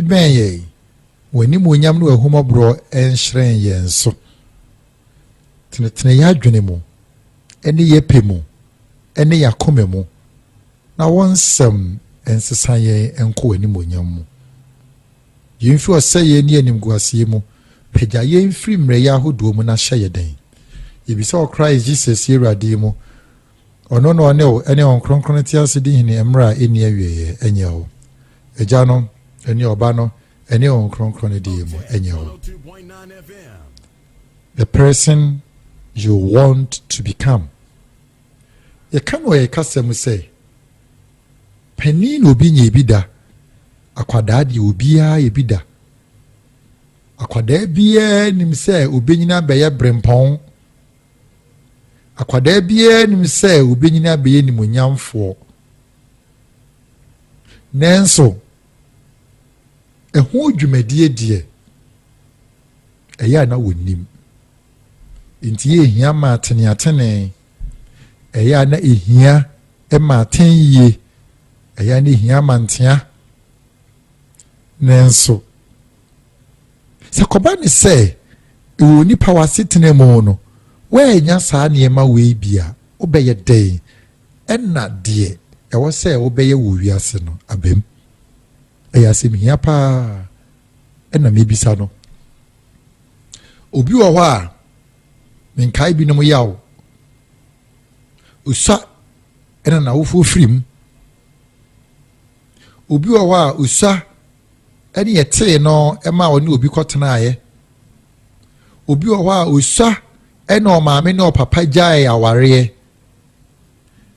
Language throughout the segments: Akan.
ben ye wani mo nyam no ahomobro enhyen yen so tenetene ya adwene mu ene ye pemu ene ya kome mu na wonsam ensesan ye enko wani mo nyam mu yemfi oseye ni animguase mu pagya yemfiri mre ya hodo mu na hye den yebisa Christ Jesus yerade mu ono no ne o ene on kronkron ti asedi hini emra eni awie enye o eja no eni oba no ene on kronkron di mu enye o. The person you want to become. You can we kasem say penin obi nye bida akwada di obi a ebida akwada bia nim say obenyina beye brempon akwada bia nim say obenyina beye nimonyamfo nenso eho dwumadie die eya na wonim inti ehia ma atene eya na ehia ma atenye eya na ehia ma ntia nenso se koba ni se ewo nipa wasitene mu no we nya saa niema we bia obeye den enna de ewo se obeye wo wiase no abem eya se mihia pa enna mebisa no obi wo ho a menkai bi no mo yaw usa enna na wo fo firim obi wo ho a usa eni yete no ema oni obi kotena aye obi wo ho a usa ena o maame ne o papa jae aware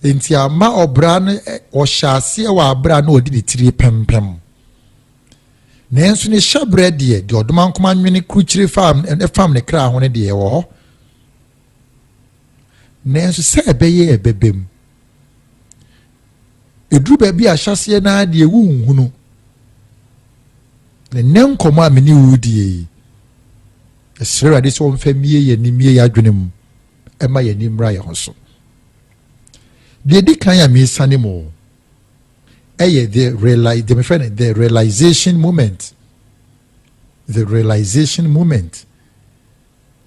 enti ama obra no o hyase wa abra na odi ne tiri pempem nenso ne hyabre de odomankoma nwene kruchire fam ne kra ho ne de wo ho nenso se ebeye ebebem eduru ba bi a hyase na de wu nhunu ne nenkomo ameni wudie esere de so mfamie ye nimie ya dwenem ema ye nimra ye hoso de di kan ya mi sane mo eye the realization moment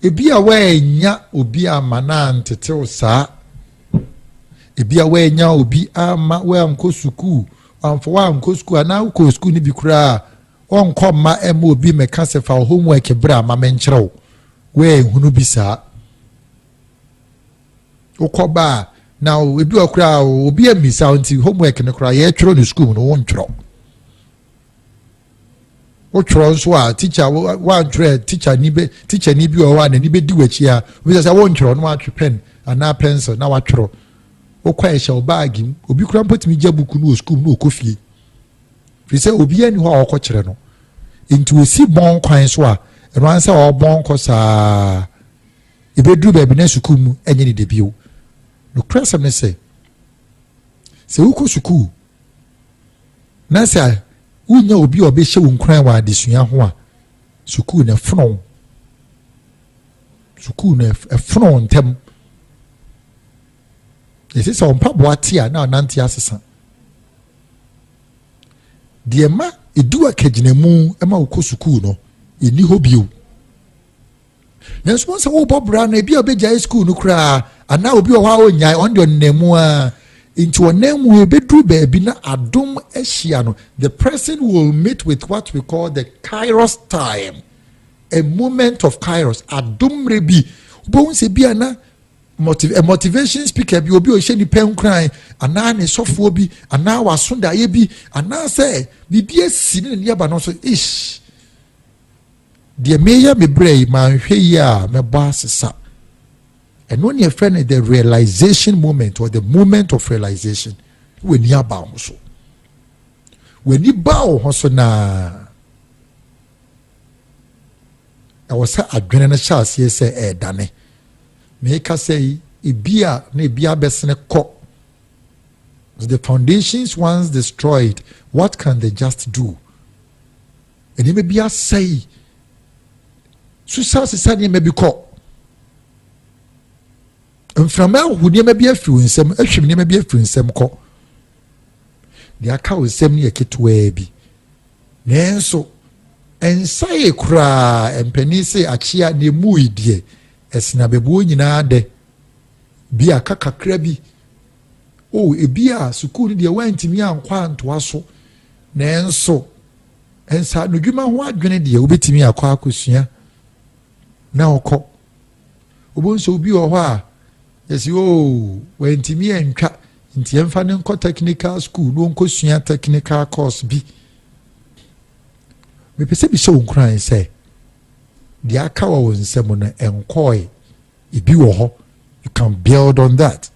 ebi a we nya obi amana ntete saa ebi a we nya obi ama we anko suku amfo wa anko suku ana anko suku ni bi kura on komma ema obi meka se fa homework bra ma menkyerɛw we hunu bi saa okoba na ebi okura obi amisa nti homework ne kura ye twero no school no won twero o twero so a teacher one twero teacher ni bi o wa na ni be di wachi a we say won twero no atwe pen ana pencil na wa twero o kwa ehye o bag obi kura mpotimi gya book no school no okofie fi say obi ani ho a okokyere no nti osi bon kwan so a eno ansa o bon ko saa ibedu ba bi na school mu enye ni de bio no krasam ne se uko suku na se unya obi obehye wo nkran wa adesua ho a suku na fono ntem ese se ompa boate a na nante asesa de ma edu akaginemu ema uko suku no eni ho bio na sponsor wo bobra na bia obegya school no kra ana obi o ha onyai on de nemu a into onemu ebedru ba bi na adom ahia no the person will meet with what we call the kairos time, a moment of kairos adom rebi bo se bia na motivation speaker bi obi o hye ni pen kran ana ne sofo bi ana wasonda ye bi ana se bibia si ne ne ba no so ish de meya me brei man hwe ya me boss sa and when your friend the realization moment or the moment of realization when you ba ho so when you ba ho so na I was adwene na chance say dane me ka say ebia na ebia besene ko the foundations once destroyed what can they just do and you may be say susase sane me bi ko mframa hu ne me bi afiru nsem ahwim ne me bi afiru nsem ko de aka nsem ne eketwa bi Nenso ensaye kura empani se achia ne mu idie esina bebuo nyina de bia kakakra bi ebia sukuu de wantimi ankwa antoa so nenso ensa no dwuma ho adwene de obetimi akwa akosua na okọ obonso obi ho a yesi wantimi antwa nti emfa ne nko technical school no nkosua technical course bi me pese bi so nkran se de aka wa wonsem no enkoi ibi wo ho you can build on that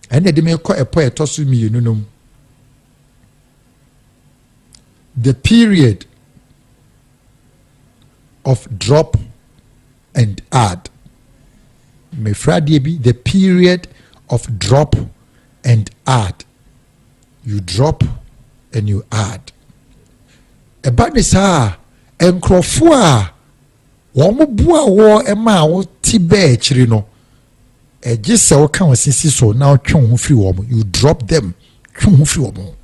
and de me ko epo etoso mienu nom the period of drop and add me frade bi the period of drop and add you drop and you add eba ne saa enkrofo a wo mo bua wo ema wo ti ba akiri no eje se wo kan osisi so na otwe ho firi wo mo you drop them twe ho firi wo mo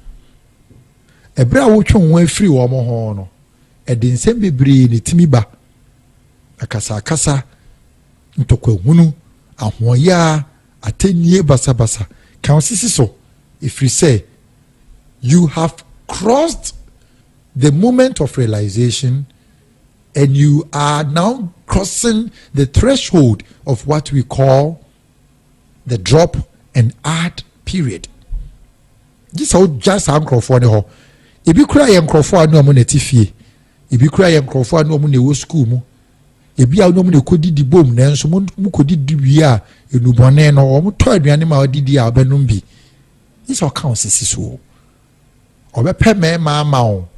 ebra wo twe ho afiri wo mo ho no ede nsem bebre ne timi ba akasa ntokwa hunu ahoya atenie basa kan osisi so if you say you have crossed the moment of realization and you are now crossing the threshold of what we call the drop and add period. This is just a microphone ho. Ebi kura ye microphone no mo netifie. Ebi kura ye microphone no mo ne wo school mu. Ebi a no mo ne kodi di bom na enso mo kodi di wi a enubone no mo to aduane ma odidi a obenum bi. This all counts so. Obepe me ma o.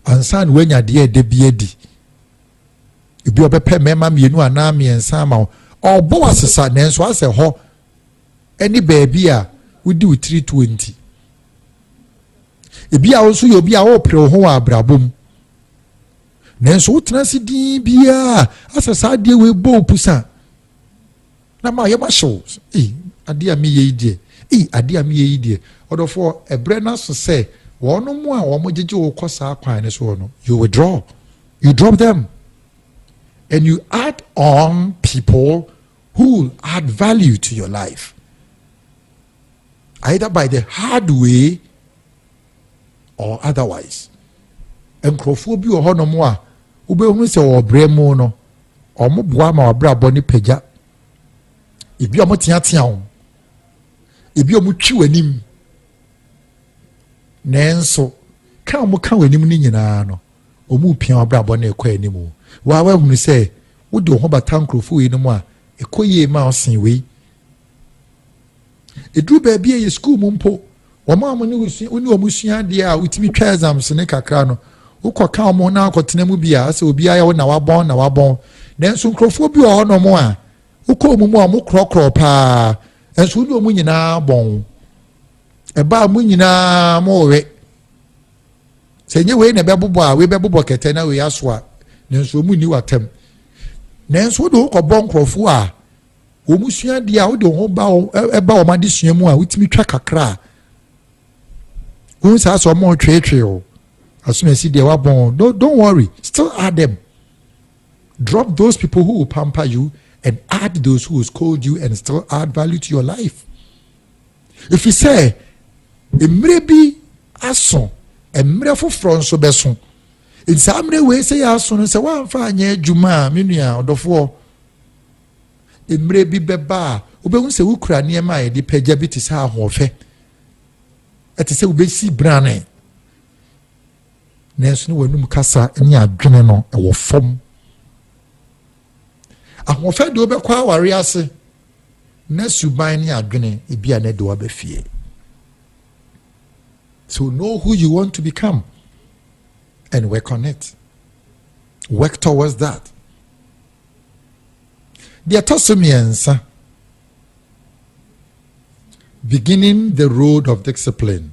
Ansan wenya de biedi ebi obepe mema mienu ana miensa ma obo wasesa nenso ase ho eni baabi a wudi 320 ebi a onso ye obi a wo pre ho abrabom nenso wotena si din bia asesa de we bo pusa na ma ye ma shows ade a me ye die ade a me ye die odofo ebre na so se wono mu a wo mojeje wo kosa kwan ne so no you withdraw you drop them and you add on people who add value to your life either by the hard way or otherwise enkrofo bi wo hono mu a wo be hu se wo bre mu no omo boa ma obra bo ni pagya ebi omo tia wo ebi omo twi wanim nenso kan mo kan wanim ni nyina no omu pia obrabo na ekwa animu wa hunu se wo de ho bata nkrofo yi no mu a ekoye ma osen we edru ba bia ye school mu mpo wo ma mo ne oni omusua de a utimi twa exams ne kakra no ukọ mo na akotena mu bia ase obi aya wo na wabon nenso nkrofo bi o no mo a ukọ mu a mo krokro pa enso oni omu nyina bon eba mu nyina mo we senye we na bebobo a we bebobo kete na we aso a nenso mu ni watem nenso do ko bon krofo a wo musua dia wo de ho ba eba o ma de sua mu a wutimi twa kakra wo sa so mo twetwe o asuma si dia wa bon don't worry still add them drop those people who will pamper you and add those who will scold you and still add value to your life. If you say emre bi aso emre foforo nso beso insamre we say aso no se wan fa anya adwuma menua odofo emre bi beba obehun se wukura ne ma ye de pagya bi te sa ahofe ete se obesi brane nenso no wanum kasa nya adwene no e wo fom ahofe de obekwa aware ase na suban ne adwene e bia na de obefie. So know who you want to become and work on it. Work towards that. The atosumiensa, beginning the road of discipline.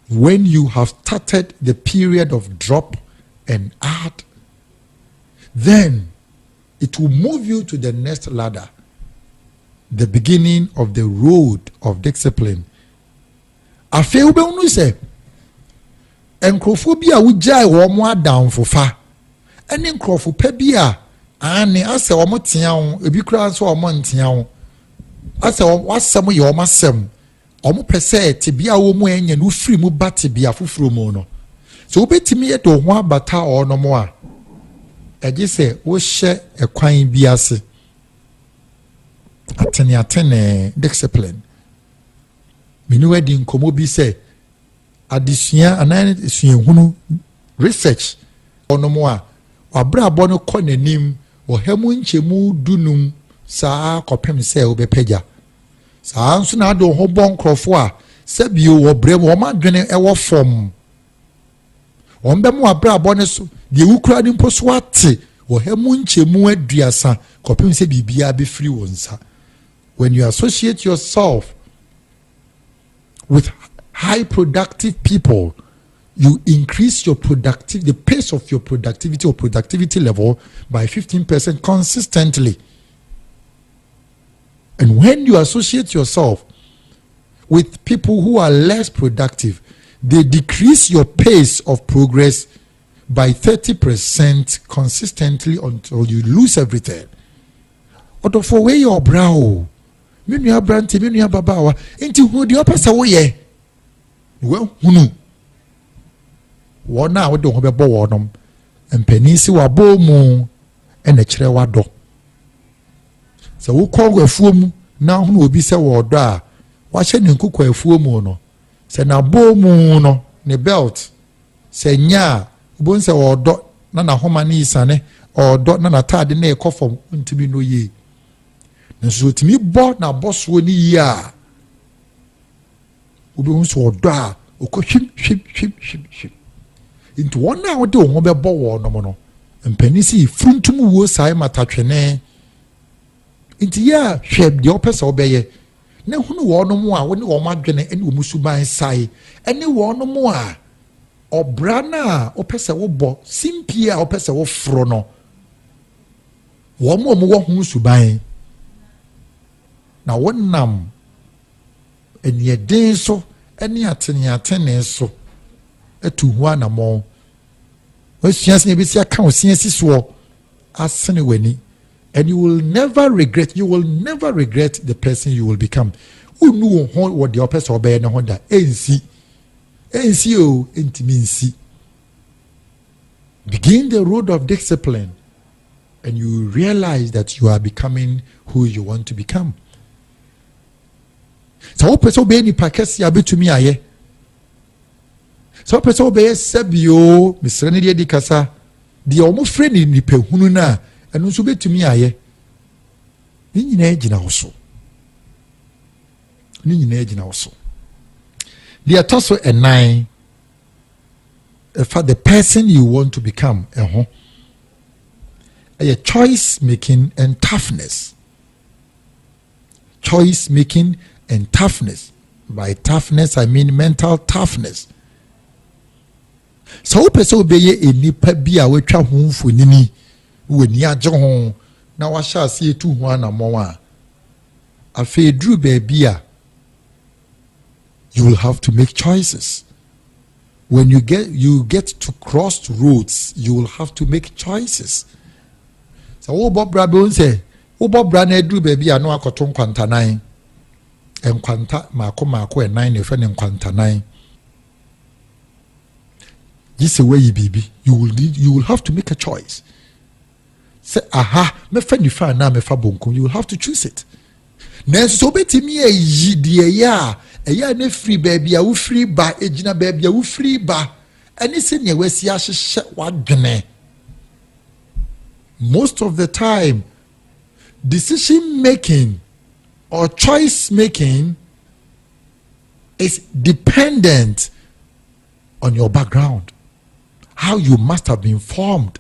When you have started the period of drop and add, then it will move you to the next ladder, the beginning of the road of discipline. Afei ube unu se Encrophobia would jai or more down for far. And encrophobia, and as a motian, a big crowd so a montian. As a was some of your massam, or per se, to be a woman and who free mu bat to be a full mono. So bet me at one bata or no more. I just say, we share a quine biase. Atene discipline. Minu wedding komobi say adisua anan esua hunu research ono mo a wabra bono kɔ nanim wo hamu nchemu dunum saa kopem sɛ obepagya saa nso na ado ho bɔ nkrɔfo a sɛbio wo brem wo madwene ɛwɔ fam wo mbɛm wabra bono so de wukura nimpo so ate wo hamu nchemu aduasa kopem sɛ bibia be free wo nsa. When you associate yourself with high productive people, you increase your the pace of your productivity or productivity level by 15% consistently. And when you associate yourself with people who are less productive, they decrease your pace of progress by 30% consistently until you lose everything. Or for where your brow. Minu abranti minu ababawa enti hu de opesa wo ye we hunu wona wo de ho bebo wonom empani si wabo mu ene kire wado so wo kɔ afuo mu na hunu obi se wo do a wa hye ne nkukɔ afuo mu no se na bo mu no ne belt se nya obo nse wo do na homa ne isane o do na tade na ekɔfom ntimi no ye. So to me, bought na boss when ya. Ubi so da, ship. Into 1 hour do one be bow no mono. And penisi fruntum wo sai matachene. Into ya, shep the opus obey. Ne hunu wo no more when you madwene and umusuban sai. Any one no more. Or brana opesa wo bo, simpia opesa wo frono. One more suban. Na wonnam eni den so eni atene so etu hu anamo osias ne bisi aka osiasi so asene wani, and you will never regret the person you will become. Unu ho what the person obey na honda ensi o entimi nsi. Begin the road of discipline and you realize that you are becoming who you want to become. So what person be ni pakesi abetumi aye. So what person be sabio misrani de dikasa de omo friend ni pehunu na eno so betumi aye. Ni nyina agina wo so. The atoso enai for the person you want to become a choice making and toughness. Choice making and toughness. By toughness, I mean mental toughness. So, person obey a nipa bia we twa ho mfonini we ni agye ho na wa sha se etu ho anamo a afi dru baby a you will have to make choices. When you get to cross roads, you will have to make choices. So wo bob brabo say wo bob bra na dru baby a no akoto nkwanta nan enkwanta mako enan ne fe ne nkwanta nan. This way you will have to make a choice. Say me fa ni fa na me fa bonkum, you will have to choose it. Na so betimi ayi de ya na free baby a wo free ba ejina baby a wo free ba ani se ne wasi ahye wadwene. Most of the time decision making or choice making is dependent on your background, how you must have been formed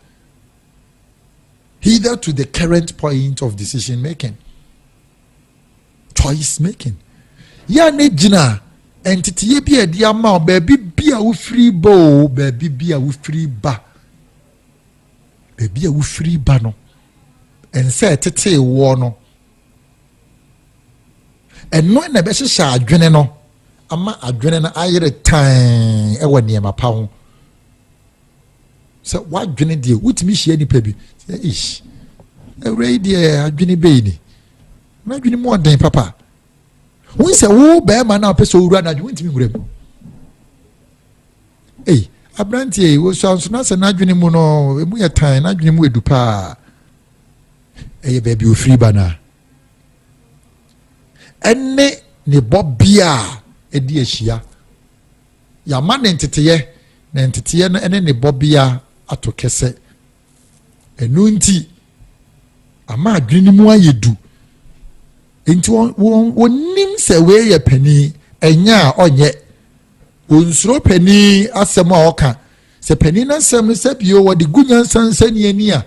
hither to the current point of decision making. Choice making. Ya ne jina entity ye bi edi ama baby bia wo free bo baby bia wo free ba. Baby a wo free ba no. Ense tete wo no. Eno na be hye adwene no ama adwene na ayere tan e wo niema pa ho So what dwene de wutimi hia nipa bi ish ewre de adwene beini na adwene mo den papa won se wo be ma na pese owura na adwene wutimi ngurem abrantie wo so anso na se na adwene mu no emu ye tan na adwene mu edu pa eye baby ofiri bana enne ne bobia edi ehia ya ma ne nteteye no ene ne bobia atokese enu nti ama adwene mu ayedu enti wonnim se we ye pani enya onye onsuro pani asem a oka se pani na asem no se bio wodi gunya sansani ani a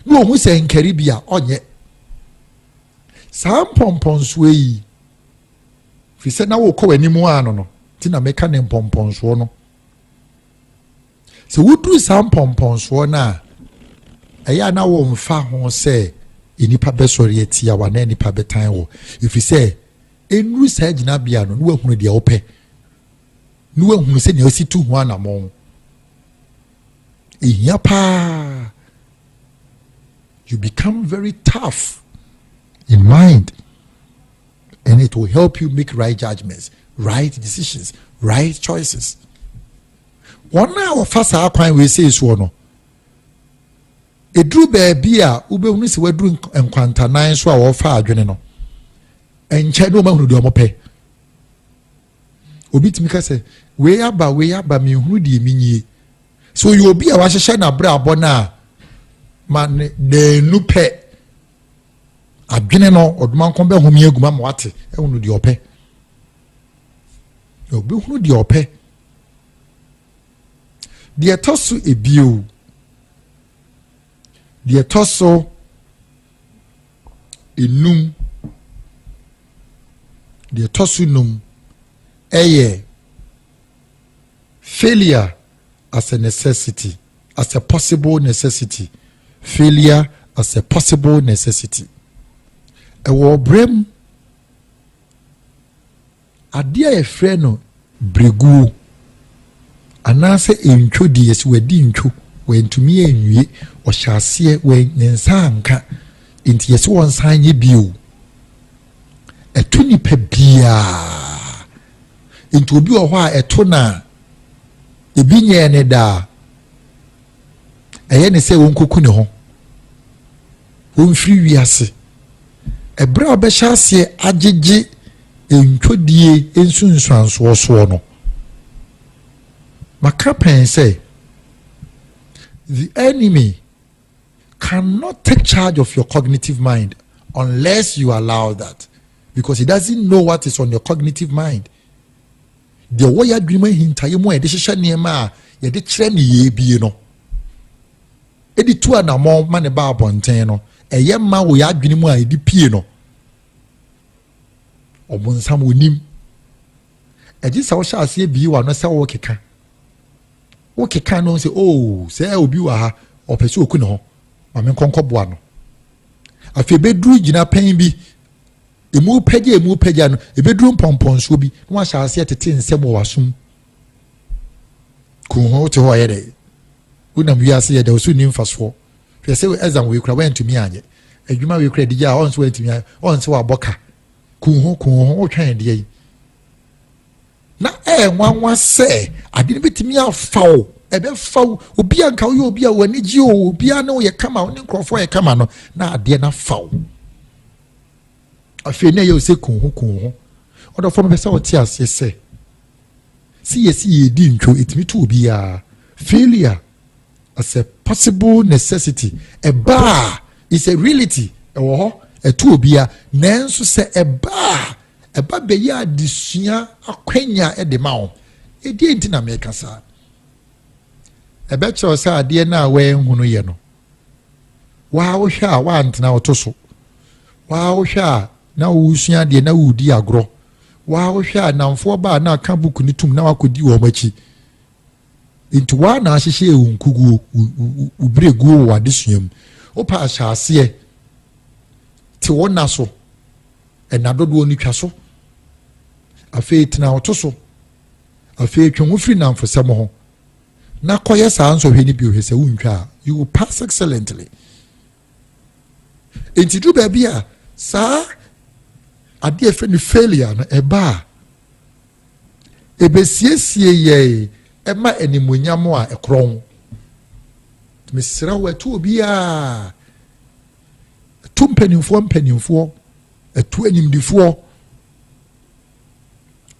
no hu se nkari bia onye sampomponso yi fi se na wo ko wani mu ano no ti na meka ne mpomponso no se wudru sampomponso na eya na wo mfa ho se enipa besori etia wa na enipa betan wo ifi se enru sa gina bia no wo hunu de ope no wo hunu se ne ositu ho anamon ehia pa you become very tough in mind, and it will help you make right judgments, right decisions, right choices. One hour fast our kind we say is one. A drew baby a ube unisi we drew enquanta nine so our far no. And chado man who do mope. Obit mika say, we aba me who di minye. So you will be a washashana bra bona man de nupe. Adwene no odman kon be homi aguma ma wate e hunu de opɛ obi hunu de opɛ de etoso ebio de etoso enum de etoso num eye failure as a necessity, as a possible necessity, failure as a possible necessity. Ewo brem adia e frɛ no bregu anase entwodi esi wadi ntwo wentumi enwie ɔhyase we nensa anka enti yesi wonsan ye bio eto nipa bia enti obi wɔ hɔ a eto na ebi nye ne da ɛyɛ ne sɛ wonkoku ne ho wonfiri wiase ebra obɛhyase agege entwodie ensunsuanso so no maka pen say the enemy cannot take charge of your cognitive mind unless you allow that, because he doesn't know what is on your cognitive mind. The way you dream hintaye mo e de hyehyɛ niema ye de kyerɛ ne ye bie no edi tu anamɔ ma ne ba abɔnten no eye ma wo ya adwene mu a edi pie no obonsam onim eji sa wo hya ase bi wa no se wo keka no say oh say obi wa ha opese oku ne ho ma me nkonko boa no afi bedru gina pan bi emu pagya no ebedru mpomponso bi no wa hya ase tete nsem wo wasum ku ho te ho yede unam wi ase yede osu ni mfaso hwe se ezam we kura wentumi anye adwuma we kura digya on so wentumi on so aboka ku ho o twan de yi na nwanwa se ade ne betimi afaw ebe faw obi anka wo obi a wani gi obi a na wo ye kama wo ne nkrofo ye kama no na ade na faw afi ne ye se ku ho odo fo me se wo ti ase se si ye di ntwo etimi to obi a failure as a possible necessity a bar is a reality ewo ho etu obi a nanso se eba be ya disua akwanya e de ma wo edi enti na me kasa ebe cho sa ade na we hunu ye no wa wo hwa wa antena wo to so wa wo hwa na wo sua de na wo di agro wa wo hwa namfo ba na aka buku ni tum na wakodi wo machi enti wa na ahyehye unkugu ubregu wo adesuam opa ahyase ti wona so enadodo oni twa so afi tina oto so afi twon firi namfosem ho na koye sa anso hwe ni bi ohwe se wuntwa you will pass excellently. Enti du baby a sa ade efe ni failure no eba ebesiesie ye ema animuonyam a ekron mesira wetu obi a tumpenimfo etu animdifo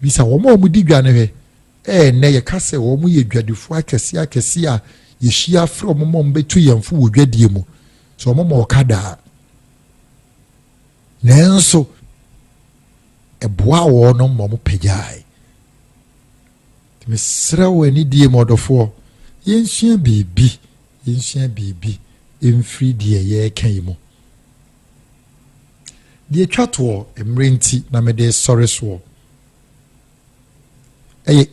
bisa wo ma omudi dwane hwe ne ye kase wo mu ye dwadifo akese a ye hia from mom betu yemfo wo dwadie mu so mom okada nenso eboa wo no mom pejai mesra we ni die modofo yensua bibi emfri die ye kan mu die twato emrenti na me de sorry so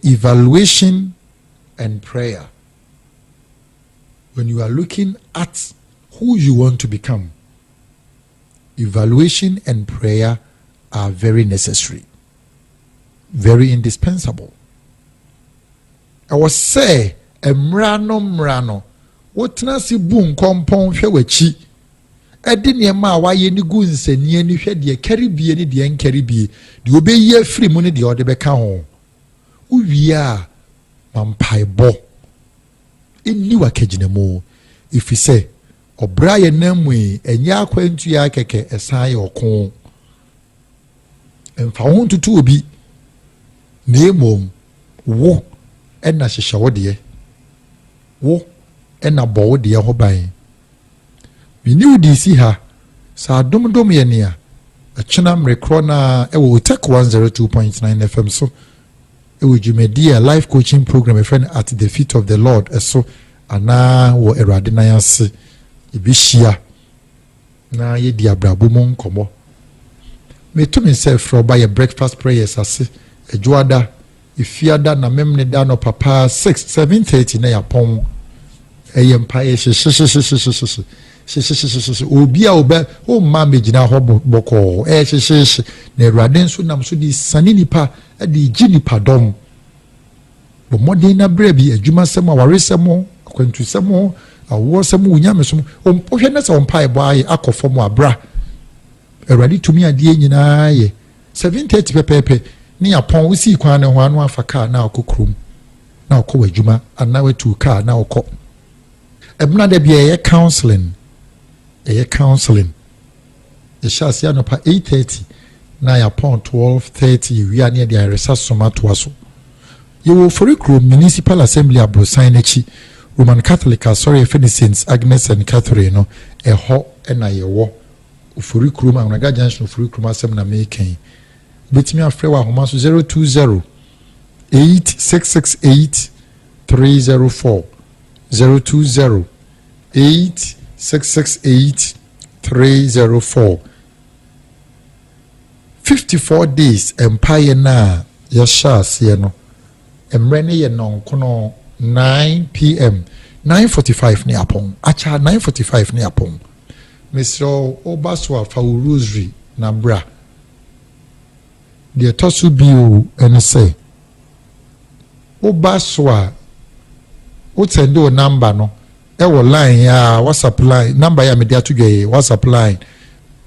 evaluation and prayer. When you are looking at who you want to become, evaluation and prayer are very necessary, very indispensable. I was say mrano wotna si bu nkompon hwe wachi edi niema a waye ni gu nsanie ni hwe de karibie ni de nkaribie de obeyi afiri mu ni de ode beka ho uwia mampaibo inni wakaginamu ifise obraye namwe enya akwantu ya keke esan ye okon emfa ho tutu obi nemom wo ena hyehyɛ wode wo ena bɔ wode ho ban miniu di si ha sa domdom ye ne a achena mrekro na ewo tech 102.9 FM so ewo jumedia life coaching program a friend at the feet of the Lord eso ana wo erade na yase ebihia na ye di abrabo mu nkomo me to myself from by a breakfast prayers ase ejuada ifiada na memne da no papa 7:30 na yapon eyempa ye obi a oba o ma megina ho boko na erade nso nam so di sane nipa di ginipa dom bo modern na brebi adwuma sem a waresem akwantusem awosem unyamesom ohwe na se ompa ebo aye akofom abra erade tumi ade nyina ye 7:30 pepepe ni yapon usi kwan ne ho anu afaka na akokrom na akọ wadwuma ana wetu ka na akọ ebna de bia ye counseling Eshasi anopa 8:30 na yapon 12:30 wi ane de aresa soma to aso yewo forikro municipal assembly abrosan echi Roman Catholic sorry Saints Agnes and Catherine no eho na yewo forikro ma na junction forikro asem na meken betimi afre wa homa so 020 8668 304 020 8668 304 54 days empire na yasha se no emre ne ye non kono 9 p.m. 9:45 ne apon acha 9:45 ne apon mesro obaso afa rosary na bra de tosu bio ene say obaso a send number no ewo line ya WhatsApp line number ya media to ge WhatsApp line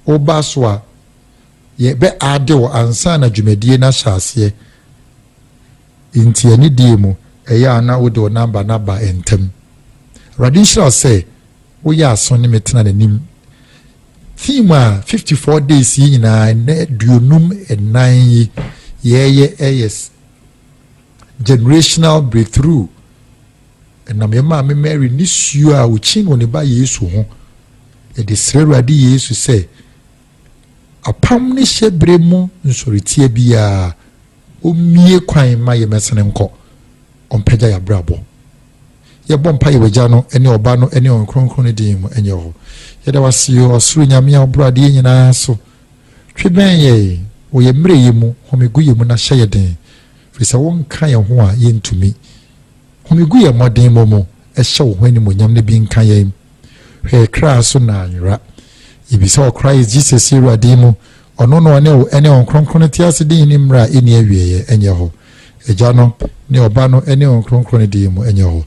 obaso ye be ade wo ansa na dwumadie na hyase inti ani die mu eya na wo de number na ba entem radinshira say wo ya so ne metena nanim theme 54 days yi na duonum enan ye yes generational breakthrough na me Mary nisuo a uchi no ne ba Yesu ho e de srerade Yesu say apam ne hyebre mu nsoritie bia omie kwan ma ye mesene nko ompagya ya brabo ye bompa ye wagya no ene oba no ene onkronkron ne din mu enye ho ye da wasio osuru nyame a obrade nyina so tweben ye wo ye mre ye mu homegu ye mu na hye ye den fisa won kan ye ho a ye ntumi homegu ye modern momo ehye wo hwani monyam ne bi nkan ye hwe kra so na anwura ibisa o Christ Jesus irade mu ono no ene onkronkron ti ase din ni mra eni awie ye enye ho egya no ne oba no ene onkronkron din mu enye ho